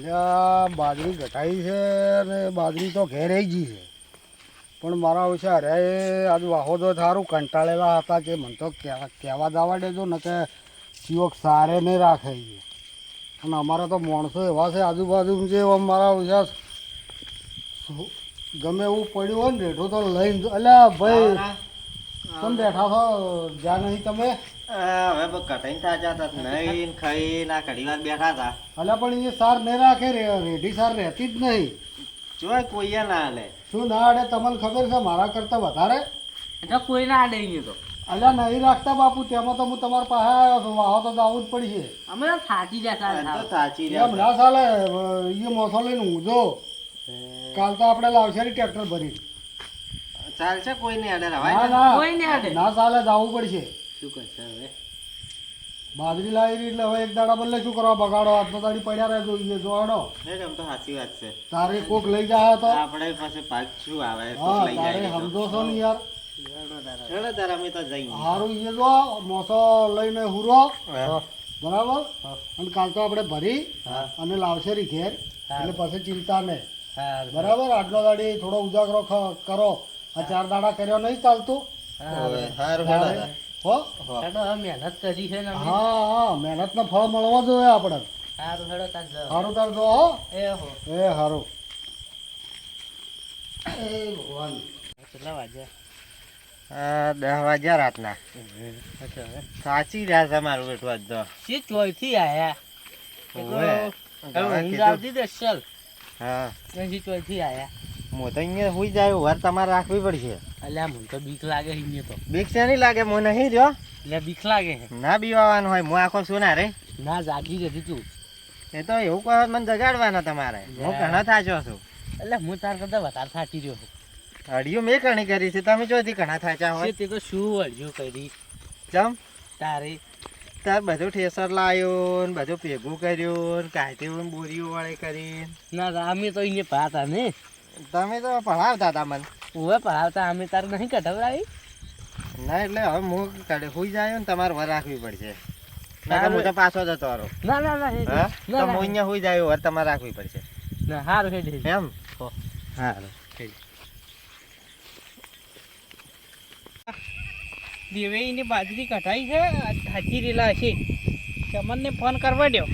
બાજરી ઘટાઈ છે ને બાજરી તો ઘેર આવી ગઈ છે, પણ મારા વિશે અરે આજ વાહો તો સારું કંટાળેલા હતા કે મને તો કહેવા જવા દેજો ને કે ચિયોક સારે નહીં રાખે છે. અને અમારા તો માણસો એવા છે આજુબાજુ જે મારા વિશે ગમે એવું પડ્યું હોય ને રેઠું તો લઈને અલ્યા ભાઈ તમે બેઠા છો જ્યાં નહીં તમે હવે કટાઈ તાજા હતા નહીં ખાઈ ના ઘડી વાર બેઠા હતા. અલ્યા પણ એ સાર નહીં રાખે રેઢી સાર રહેતી જ નહીં. જોય કોઈએ ના હાલે. શું ના અડે તમને ખબર છે મારા કરતા વધારે એટલે કોઈ ના આડે નહીં તો અલ્યા નહીં રાખતા બાપુ. તેમાં તો હું તમારા પાસે આવ્યો છું, વાહો તો જવું જ પડશે. અમે તો થાકી જતા તો સાચી એમ ના ચાલે. એ મોસો લઈને ઊંધો કાલ તો આપણે લાવશે ટ્રેક્ટર ભરી. ચાલશે કોઈ નહીં અડે ના રવાય. ના કોઈ નહીં અડે. ના ચાલે જવું પડશે. શું કરશે હવે? બાજરી લાવી એટલે હવે એક દાડા બદલે શું કરવા બગાડો? આજનો દાડી પડ્યા રહેજો એ જોડો. એમ તો સાચી વાત છે. તારે કોક લઈ જાય તો આપણે પાસે પાક શું આવે હા લઈ તારે જાય સમજો છો ને યાર. ચલો તારા અમે તો જઈએ. સારું એ જો મોસો લઈને હુરો બરાબર. અને કાલ તો આપણે ભરી અને લાવશે રી ઘેર એટલે પછી ચિંતા નહીં. બરાબર. આજનો દાડી થોડો ઉજાગરો કરો. આ 4 દાડા કર્યો નહીં ચાલતું સારું હો. મહેનત કરી છે ને અમે. હા હા મહેનત નો ફળ મળવા જોઈએ આપણે. સારું હેડો તાર જાઓ. સારું તાર જો હો. એ હો એ સારું. એ ભગવાન કેટલા વાગ્યા? 10 વાગ્યા રાતના. સાચી રહ્યા છે મારું બેઠું આજ તો. શી ચોઈથી આયા? ઓવે. ઊંઘ આવતી તે ચલ. હા શી ચોઈથી આયા? હું તો અહીંયા હુઈ જાય વાર તમારે રાખવી પડશે. અલ્યા મને તો બીક લાગે અહીંયા તો. બીક છે નહીં લાગે હું નહીં રહ્યો. એટલે બીક લાગે છે. ના બીવાનું હોય હું આખો શું ના રે. ના જાગી જતી તું. એ તો એવું કહો મને જગાડવાના તમારે. હું ઘણા થાચો છું. એટલે હું તાર કરતા વધારે થાકી રહ્યો છું. અડિયું મેં ઘણી કરી છે તમે ચોથી ઘણા થાચા હોય. તે તો શું અડ્યું કરી ચમ તારે? તાર બધું ઠેસર લાવ્યું ને બધું ભેગું કર્યું કાઢ્યું બોરીઓ વાળી કરી. ના અમે તો અહીંયા ભરાતા ને. તમે તો ભણાવતા હતા મને. ઉવે ભરાવતા અમે તાર નહીં કઢવડાવી. ના એટલે હવે હું હુઈ જાય ને તમારે વર રાખવી પડશે. ના હું તો પાછો જતો રહો. ના ના ના હા તો હું અહીંયા હુઈ જાય વર તમારે રાખવી પડશે. ના સારું હેડ એમ સારું દેવેની બાજરી કઢાઈ છે થાચી રેલા છે. ચમનને ફોન કરવા દો.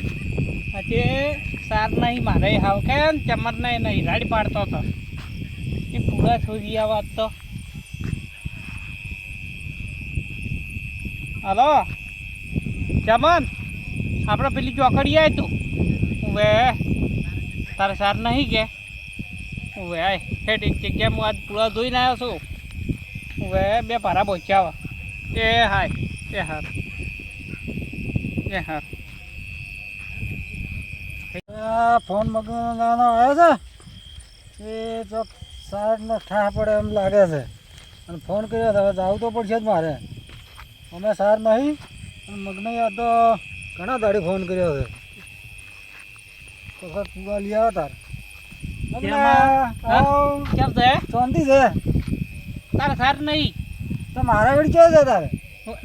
આજે સાર નહીં મારે હાવ કે ચમનને નહીં રાડી પાડતો હતો એ પૂરા છોડી આ વાત તો. હલો ચમન આપણે પેલી ચોકડી આય તું હવે તારે સાર નહીં કે હવે આય હેઠ એક જગ્યાએ હું આજ પૂરા જોઈને આવ્યો છું. હવે 2 ભારા પહોંચ્યા એ હાય એ હાર એ હાર. ફોન મગનો આવ્યો છે એ તો સારને ઠાહ પડે એમ લાગે છે. અને ફોન કર્યો છે હવે જવું તો પડશે જ મારે. અમે સાર નહીં અને મગને યાદ તો ઘણા દાડી ફોન કર્યો છે તો સર પૂરા લઈ આવ્યો તાર. કેમ છે શાંતિ છે તારે સાર નહીં તો મારા વેડી કેવો છે તારે?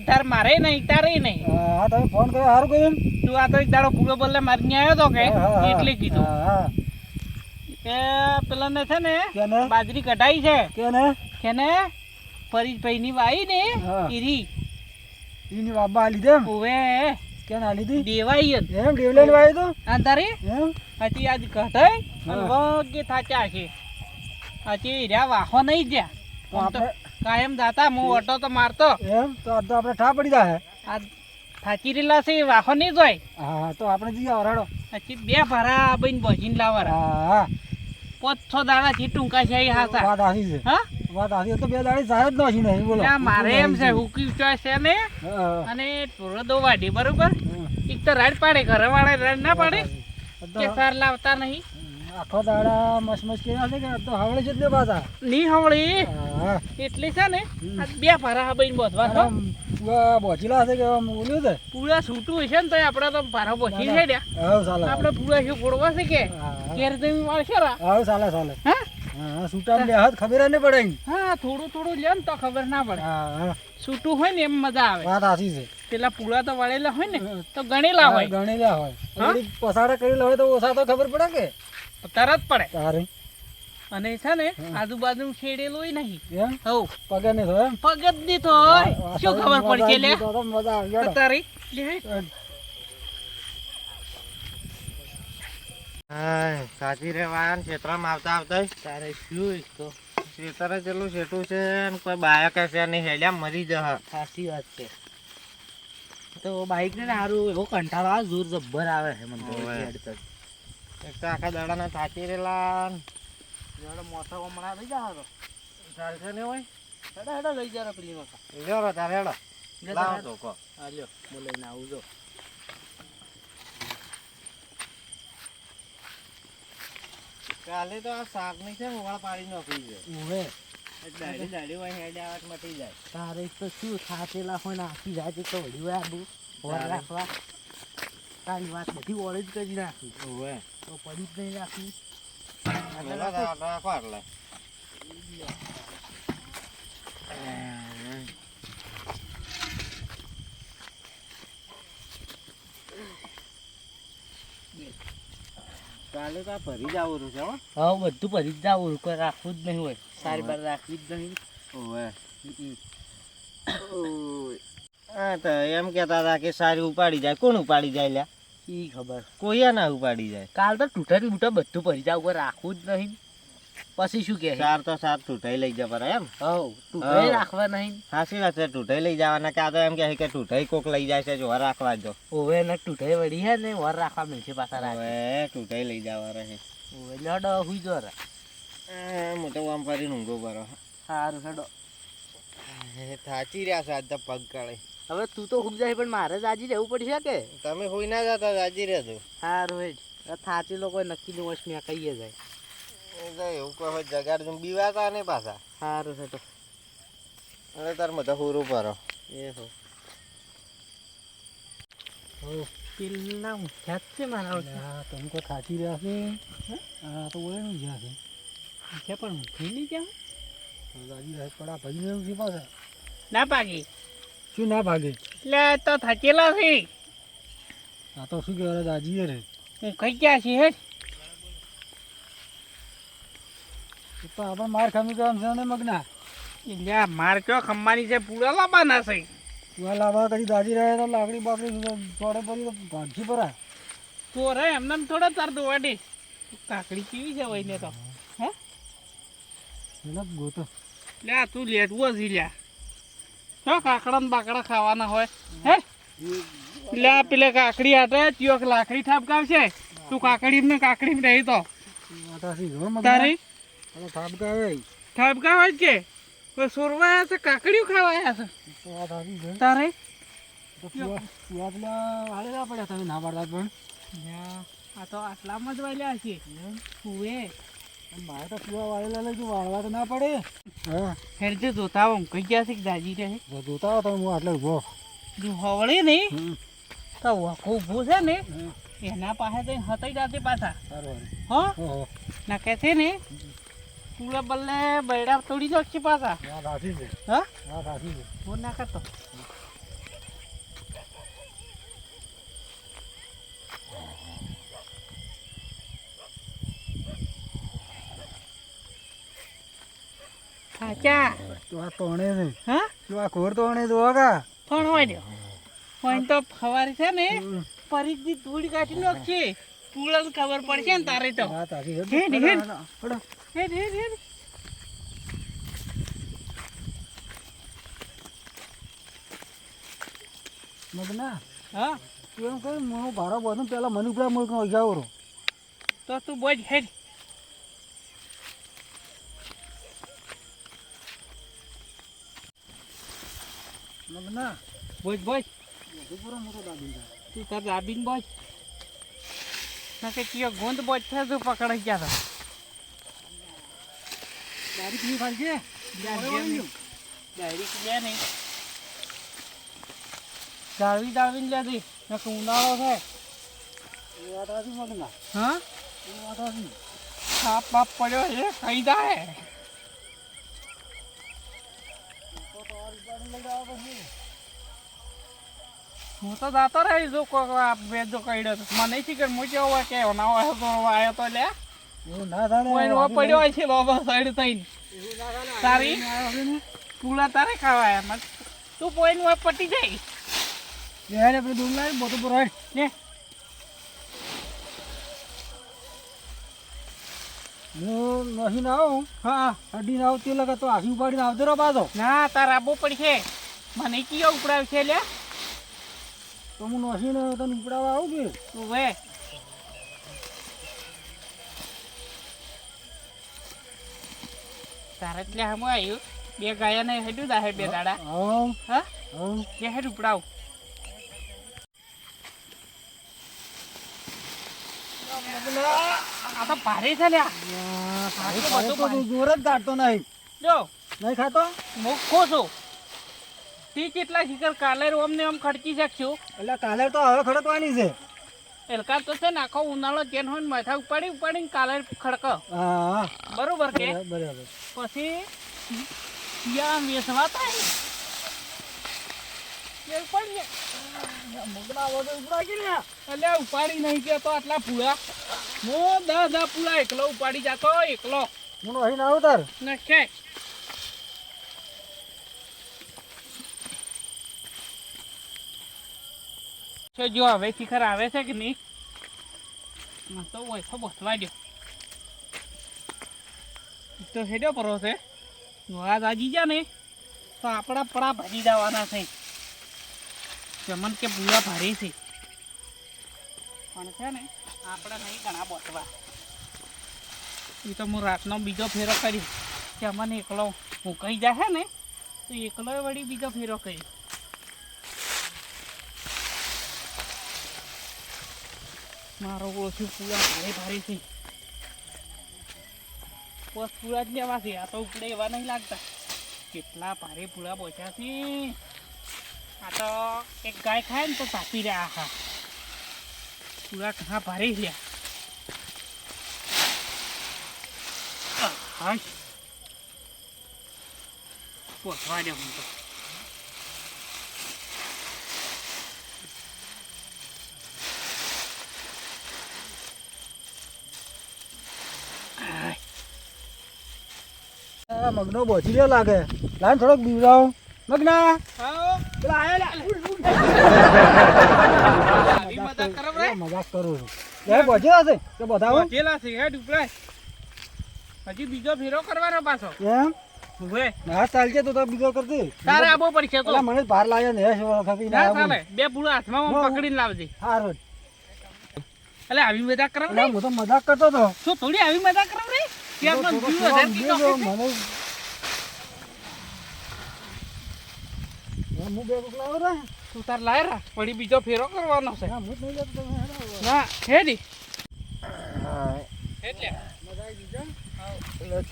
તારે મારે નહીં તારે નહીં. હા તમે ફોન કર્યો સારું કહ્યું. તું આ તો એક દાડો પૂરો બોલે મારી આવ્યો તો કે એટલે કીધું હા કે પેલાને છે ને કેને બાજરી કઢાઈ છે કેને કેને પરેશભાઈની વાઈ ને હા. ઈરી એની બાબા આલી દે એમ ઓવે કેને આલી દી દેવાઈ જ એમ ડેવલેન વાય તો અંધારે એમ હજી આજ કઢાઈ અને હા. વગે થાચા છે. હજી રહ્યા વાહો નહીં જ્યાં તો આમ તો આપણે કાયમ જાતા હું ઓટો તો મારતો એમ તો આ તો આપણે ઠા પડી જાય. આ થાચી રેલા છે એ વાહો નહીં જોય. હા તો આપણે જઈએ આવરાડો. હજી 2 ભારા બહીને ભજીને લાવવાના હા 5-6 દાડા થી ટૂંકા છે એ હાથા. વાત આસી છે હા વાત આસી તો 2 દાડી સાહેબ જ નથી નહીં બોલો. ના, મારે એમ છે હુકી ચોઈસ છે ને હા, અને ટોરો દો વાઢી બરોબર. હા. એક તો રાડ પાડે ઘરે વાળા રાડ ના પાડે તો કે સાર લાવતા નહીં આખો દાડા મસ્ત કર્યા છે કે આ તો હવળે જ એટલે પાછા. ની હવળી હા એટલે છે ને આ 2 ભારા હબઈને બોધવા છો. પૂરા બોચીલા છે કે આમ ઓલું છે. પૂરા છૂટું હશે ને તો આપણે તો ભારા બોસી છે હા ચાલે આપણે પૂરા શું ફોડવા છે કે હા ઘેર જમી વાળશે રા. હા ચાલે ચાલે. હા હા સૂટા લે હાથ ખબર નહીં પડે. હા થોડું થોડું લે ને તો ખબર ના પડે. હા હા છૂટું હોય ને એમ મજા આવે. વાત સાચી છે. પેલા પૂળા તો વળેલા હોય ને તો ગણેલા હોય. ગણેલા હોય. હા? થોડી પસાડા કરેલા હોય તો ઓછા તો ખબર પડે કે. તરત પડે. તારે અને છે ને આજુબાજુ છેડેલું નહીં. એમ હવ પગે નહીં થયો એમ. પગ જ નહીં થાય. શું ખબર પડશે લે? તો મજા આવી ગયો. તારી લે. હા સાચી રે વાન ક્ષેત્રમાં આવતા આવતા તારે શું તો ખેતરે જેટલું છેટું છે ને કોઈ બાયક હશે નહીં હેલ્યા મરી જશે. સાચી વાત છે. તો બાઈક ને સારું એવો કંટાળો આવે જોર જબ્બર આવે છે મને તો ઓવે. હેડતા જ. એક તો આખા દાડાના થાકી રેલા ને જોડે મોટો હમણાં લઈ જા તો ચાલશે ને હોય હેડા હેડા લઈ જા પેલી વખત લ્યો તારે હેડો લાવો તો કહો. હા લ્યો હું લઈને આવું જો. કાલે તો આ શાકની છે ને ઉવાળ પાડી નાખી છે. ઓવે. દાડી દાડી હોય હેડે આવટ મટી જાય. તારે તો શું થાકેલા હોય ને આખી જાતે તો વળી હોય આબુ વર તારે. રાખવા તારી વાત બધી ઓળે જ કરી નાખી ઓવે તો પડી જ નહીં રાખી. પેલા રાખો એટલે કાલે તો આ ભરી જ આવવાનું છે હો. હા બધું પડી જ જવું કોઈ રાખવું જ નહીં હોય સારી બાર રાખવી જ નહીં. ઓવે હા તો એમ કહેતા હતા કે સારી ઉપાડી જાય. કોણ ઉપાડી જાય લ્યા? ઈ ખબર કોઈ ના ઉપાડી જાય. કાલ તો તૂટેલું બૂટા બધું પડી જાવ કોઈ રાખવું જ નહીં. પછી શું કહે સાર તો સાર તૂટાઈ લઈ જવા પડે એમ. હવ તૂટે રાખવા નહીં. સાચી વાત છે તૂટાઈ લઈ જવાના કે આ તો એમ કહે કે તૂટાઈ કોક લઈ જાય છે જોવા રાખવા જો. ઓવે ને તૂટે વળી હે ને વર રાખવા મળશે પાછા રાખે. હવે તૂટાઈ લઈ જવા રહે. ઓવે લડ હુઈ જો રે. હું તો આમ ફરીને ઊંઘો બરો. સારું હેડો. થાચી રહ્યા છે આજ તો પગ કાળે. હવે તું તો હુઈ જાય પણ મારે જ આજે રહેવું પડશે કે તમે હોઈ ના જતા જાજી રહેજો. સારું હેડ થાચી લોકો નક્કી નું વર્ષ મેં કહીએ જાય. એવું કોઈ હોય જગાડ બીવાતા નહીં પાછા. સારું હેડો. અને તાર બધા હુરું પરો. એ હો પેલા ઊંઘ્યા જ છે મારા આ તમે તો થાકી રહ્યા છે. હા તો ઓળે નહીં ગયા છે. ઊંઘ્યા પણ ઊંઘી નહીં ક્યાં દાદી રાત પડા ભરી રહ્યું છે પાછા. ના પાગી શું ના ભાગે? એટલે તો થાકેલા છે. આ તો શું કહેવાય દાદી રે. હું કઈ ગયા છે હેડ. તો આપણે માર ખામી કરવાનું છે ને મગના. એટલે માર કયો ખંભાની છે પૂરા લાવવાના છે. તું લાવવા કદી દાદી રહે તો લાકડી બાકડી ચોડે પડી તો ભાગી પરા. તો રે એમને થોડા તાર દો વાડી કાકડી કેવી છે વહીને તો હે એના ગોતો. લે તું લેટવું હજી લ્યા શું કાકડા ને બાકડા ખાવાના હોય હે લે પેલે કાકડી હાટે ચિયોક લાકડી ઠાપકાવશે તું કાકડી ને કાકડી રહી તો વાતાસી જો મગના. તારી અને થાબકાવે. ઠાપકાવા જ કે કોઈ સોરવાયા છે કાકડીઓ ખાવાયા છે વાતાસી છે. તારે તો પીવા પેલા વાળેલા પડ્યા તમે ના પાડતા પણ. આ તો આટલામાં જ વાલ્યા છે તુએ મારે તો પીવા વાળેલા લઈ તું વાળવા તો ના પડે. હા હેરજે જોતા હું કઈ ગયા છે દાજી રહે જોતા હો તમે હું આટલે ઉભો. જો હવળે નહીં હમ. તો વખો ઊભો છે ને હા, એના પાસે તો હતાઈ જાતે પાછા સારું હો ઓહો ના કે છે ને પૂરા બલ્લે બૈડા તોડી નાખશે પાછા વાત સાચી છે. હા વાત સાચી છે. હું ના કરતો સાચા તો આ તોણે છે. હા તો આ ખોર તોણે જોવા કા. પણ હોય દો પણ તો ફવારી છે ને ફરીથી ધૂળ કાઢી નાખશે પૂળા ખબર પડશે ને તારે તો વાત સાચી છે. હેડ, હેડ. હડો. હેડ હેડ હેડ મગના હા તું એમ કહે હું ભાડો બધું પેલા મને ઉપરા મુલક જાવ રહો. તો તું બોજ હેડ મગના બોજ બોજ બધું પૂરો મોટો દાદી છે. તું તાર દાબીન બોજ ના કે કયો ગોંદ બોજ છે તું પકડાઈ ગયા તો દાદી પીવી ખાલી છે. ડાયરી લે નહીં જાળવી જાળવીને લેતી નકર ઉનાળો છે એ વાત સાચી મગના. હા એ વાત સાચી. સાપ બાપ પડ્યો છે ખાઈ જાય તો હું તો જાતો રહી જો બે જો કઈડ્યો તો મને શીખર હું કેવો હોય કે ના હોય તો આવ્યો તો લે એવું ના થાય ને, કોઈ નો પડ્યો હોય છે બાબા સાઈડ થઈને એવું ના થાય ને, તારી? આવે ને. પૂલા તારે ખાવાય એમ તું પોઈન્ટ હોય પટી જાય લે હેડ આપણે દૂધ લાવી બોતો પર હેડ. ને હું નહીં ના આવું હા અડી ના આવતી લગા તો આખી ઉપાડીને આવતો રહો પાછો. ના તાર આબુ પડશે મને કયો ઉપડાવ છે લે તો હું નસીને તને ઉપડાવવા આવું કે તું વે તારે એટલે હમ આવ્યું બે ગાયા ને હેડું દાહે બે દાડા આવ હા આવ કે હેડ ઉપડાવ આ તો ભારે છે લ્યા તારે બધું તો પાણી. જોર જ કાઢતો નહીં. જો નહીં ખાતો મોખો છું તી કેટલા શિખર કાલે અમને આમ ખડકી શકશું એટલે કાલે તો હવે ખડકવાની છે. એલકા તો છે ને આખો ઉનાળો જેન હોય ને માથા ઉપાડીને કાલે ખડક હા બરોબર કે બરાબર. પછી યા વેસવા થાય મગના વધુ ઉપડાકી ને એટલે ઉપાડી નહીં કેતો આટલા પૂળા હું 10 પૂળા એકલો ઉપાડી જાતો એકલો હું અહીં ના આવું તાર નખે છે જો હવે શિખર આવે છે કે નહીં મને તો વૈસો બસવા દો તો હેડ્યો પરો છે આજ આજી જા ને તો આપણા પડા ભરી જવાના છે ચમન કે પૂરા ભારી છે પણ છે ને આપણે નહીં ઘણા બસવા એ તો હું રાતનો બીજો ફેરો કરી ચમન એકલો હું કહી જાય ને તો એકલો વળી બીજો ફેરો કરી મારો ઓછું પૂરા ભારે ભારે છે બસ પૂરા જ લેવા છે આ તો ઉપડે એવા નહીં લાગતા કેટલા ભારે પૂરા પહોંચ્યા છે આ તો એક ગાય ખાય ને તો તાપી રહ્યા આખા પૂરા ઘણા ભારે લ્યા હા પહોંચવા દે હું તો આ મગનો બોચી રહ્યો લાગે. લાઈન થોડોક બીવડાવો મગના. પેલા આયા આવી મજાક કરો રે મજાક કરું છું. લે બોચી હશે તો બતાવો પહોંચેલા છે હેડ ઉપરાય હજી બીજો ફેરો કરવાનો પાછો એમ ઉભે ના ચાલજે તો બીજો કરતી. તારે આબો પડશે તો પેલા મને જ બહાર લાવ્યા ને ખપી ના ના ચાલે બે પૂરા હાથમાં આમ પકડીને લાવજે સારું. એટલે આવી મજાક કરો એટલે રે હું તો મજાક કરતો હતો. શું થોડી આવી મજાક કરો રે ત્યાં પણ થોડો જીવ વધારે કી બીજો નાખે છે. મને હું બે કોક લાવો રે. તું તાર લાય રા વળી બીજો ફેરો કરવાનો છે ના, હું જ નહીં જતો તમે હેડો હવે. ના હેડી એટલે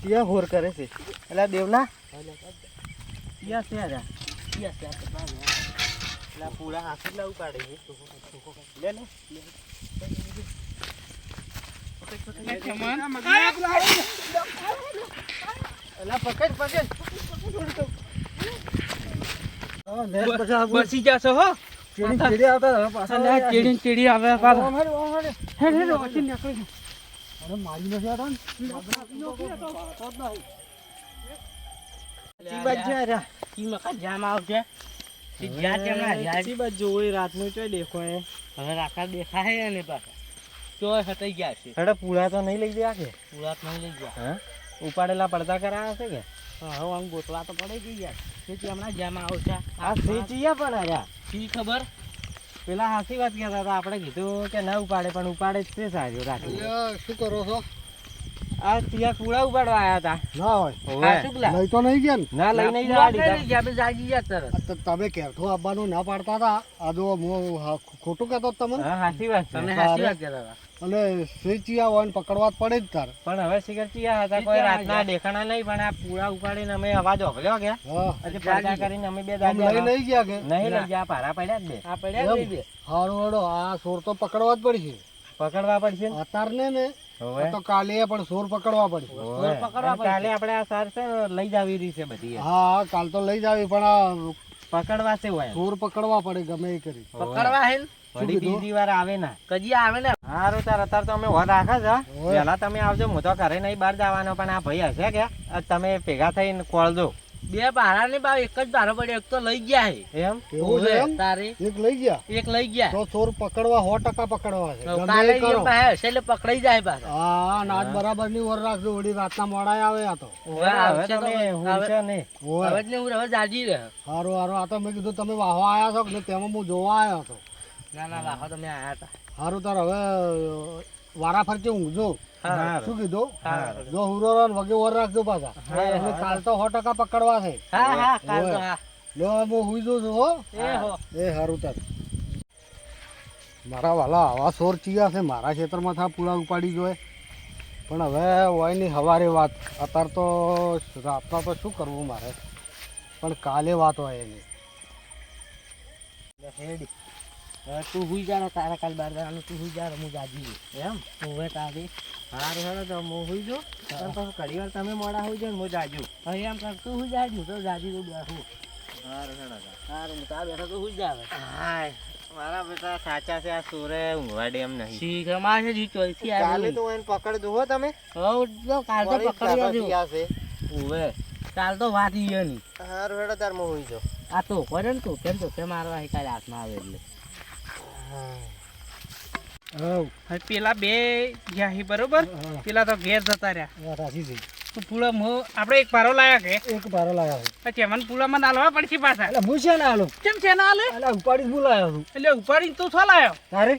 ત્યાં હોર કરે છે એટલે દેવના ત્યાં છે આજા ત્યાં છે એટલે પૂરા હાથી લાવું પાડે છે લે ને ચમન એટલે પકડ પકડ હા, નેટ પછી આ બસી જશો હો ચીડી ચીડી આવતા હવે પાછા ચીડી ચીડી આવે પાછા ઓમ હેડ, ઓમ હેડ. હેડ હેડ ઓછી નીકળી અરે મારી નથી આવતા ને. ચી બાજુ છે આજા ઈ મખા જામ આવશે જ્યાં ત્યાં રહ્યા ચી બાજુ જોઈ રાતનું ચોય દેખો એ હવે રાકા દેખાય ને પાછા તો હટાઈ ગયા છે હેડે પૂરા તો નહીં લઈ ગયા કે પૂરા નહીં લઈ ગયા હા ઉપાડેલા પડદા કરાયા છે કે હવે આમ ગોતવા તો પડે ગઈ યાર તેથી હમણાં જામ આવશે આ સેચીયા પણ આજા શી ખબર પેલા હાસી વાત કહેતા હતા આપણે કીધું કે ના ઉપાડે પણ ઉપાડે જ છે સારું રાખી શું કરો છો? આ ત્યાં પૂળા ઉપાડવા આવ્યા હતા ના હોય હાચું પેલા? લઈ તો નહીં ગયા ને. ના લઈ નહીં જવા દીધા તો તમે કેરઠું આવવાનું ના પાડતા હતા. આ જો હું ખોટું કહેતો હતો તમને. હા હાસી વાત છે તમે સાચી સાચી વાત વાત કહેતા હતા અને સ્વીચિયા હોય ને પકડવા જ પડે જ તાર. પણ હવે સિગરચીયા હતા કોઈ રાતના દેખાણા નહીં પણ આ પૂળા ઉપાડીને અમે અવાજ ઓગળ્યો ગયા હા પછી પડદા કરીને અમે બે આમ દાદા લઈ નહીં ગયા કે નહીં લઈ ગયા ભારા પડ્યા જ બે આ પડ્યા એમ? હારું હેડો આ સોર તો પકડવા જ પડશે. પકડવા પડશે ને અત્યારને ને હોવે. તો કાલે પણ ચોર પકડવા પડે. હોવે. અને કાલે આપણે આ સાર છે ને લઈ જાવી રહી છે બધી હા કાલ તો લઈ જાવી પણ આ પકડવા છે હોય ચોર પકડવા પડે ગમે એ કરી. પકડવા હે ને શું વળી કીધું? બીજી વાર આવે ના કજી આવે ને હારું તાર અત્યારે તો અમે વર રાખે છે હોવે. પેલા તમે આવજો હું તો ઘરે નહીં બહાર જવાનો પણ આ ભાઈ હશે કે આ તમે ભેગા થઈને કોળજો બે ભાડા ને બાવ એક જ ભાડો પડ્યો એક તો લઈ ગયા હે એમ એવું છે એમ? તારે એક લઈ ગયા એક લઈ ગયા તો ચોર પકડવા 100% પકડવા છે. ગમે કાલે એ કરો. એમ પાસે હશે એટલે પકડાઈ જાય પાછા હા નાચ બરાબર ની વર રાખજો વળી રાતના મોડા આવે આ તો. હવે તમે હુંશે નહીં ઓય. હવે જ ને હું હવે જાજી રહે હારું હારું આ તો મેં કીધું તમે વાહવા આયા છો ને તેમાં હું જોવા આવ્યો હતો. ના ના વાહો તમે આયા હતા હારું તાર હવે વારા ફરતે ઊંઘજો. હારું. શું કીધું હારું. જો હુરો વગે વર રાખજો પાછા. એટલે કાલ તો 100% પકડવા છે. હા હા કાલ તો હા લો હું હુઈ જઉં છું હો. એ હો એ હારું તાર મારા વાલા આવા સોર ચિયા છે મારા ખેતરમાં થા પૂળા ઉપાડી જોઈએ પણ હવે હોય ની હવારે વાત અત્યારે તો રાતના તો શું કરવું મારે પણ કાલે વાત હોય એની. હેડી હવે તું હુઈ જા ને તારા કાલ બાર જવાનું તું હુઈ જા ને હું જાજી એમ હવે તારી હારું હેડો તો હું હુઈ જો પણ પછી ઘડી વાર તમે મોડા હુઈ જાઓ ને હું જાજુ હવે એમ કર તું હુઈ જાજુ તો જાજી તો બેઠું હારું હેડો હારું હું તાર બેઠો તો હુઈ જા હવે હાય મારા બેટા સાચા છે આ સુરે ઊંઘવાડે એમ નહીં શીખ અમારે છે જીતો કાલે તો એને પકડ દો હો તમે હો તો કાલ તો પકડી છે ઓવે કાલ તો વાત ઈ ની હારું હેડો તાર હું હુઈ જો આ તો કરે ને તું કેમ તો તે મારવા કાલે હાથમાં આવે એટલે હવ હવે પેલા બે ગયા હી બરોબર પેલા તો ઘેર જતા રહ્યા વાત સાચી છે. તો પૂળા આપણે એક પારો લાયા કે એક બારો લાવ્યો છું. પછી મને પૂળામાં નાલવા પડશે પાછા એટલે હું છે ને આલો કેમ છે ના હાલે એટલે ઉપાડી હું લાવ્યો છું. એટલે ઉપાડીને તું છો લાયો તારે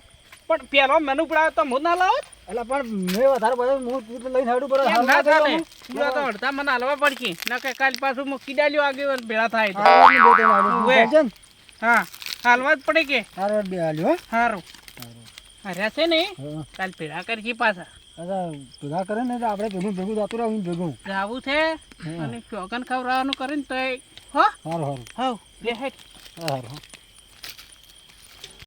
પણ પેલો મેનુ પડાયો તો હું ના લાવો એટલે પણ મેં વધારે બધા હું લઈને હેડું પર એમ ના ચાલે પૂળા તો અડધા મને હાલવા પડશે ના કે કાલ પાછું મૂકી ડાલ્યો આગળ ભેળા થાય તો હા હાલવા જ પડે કે બે હાલ્યો હો. સારું અરે છે ને હા. કાલ ભેળા કરશે પાછા અચ્છા ભેગા કરે ને તો આપણે ભેગું ભેગું જતું રહું ભેગું. જાવું છે અને ચોકન ખવડાવવાનું કરે ને તો હો સારું સારું હવ લે હેઠ સારું.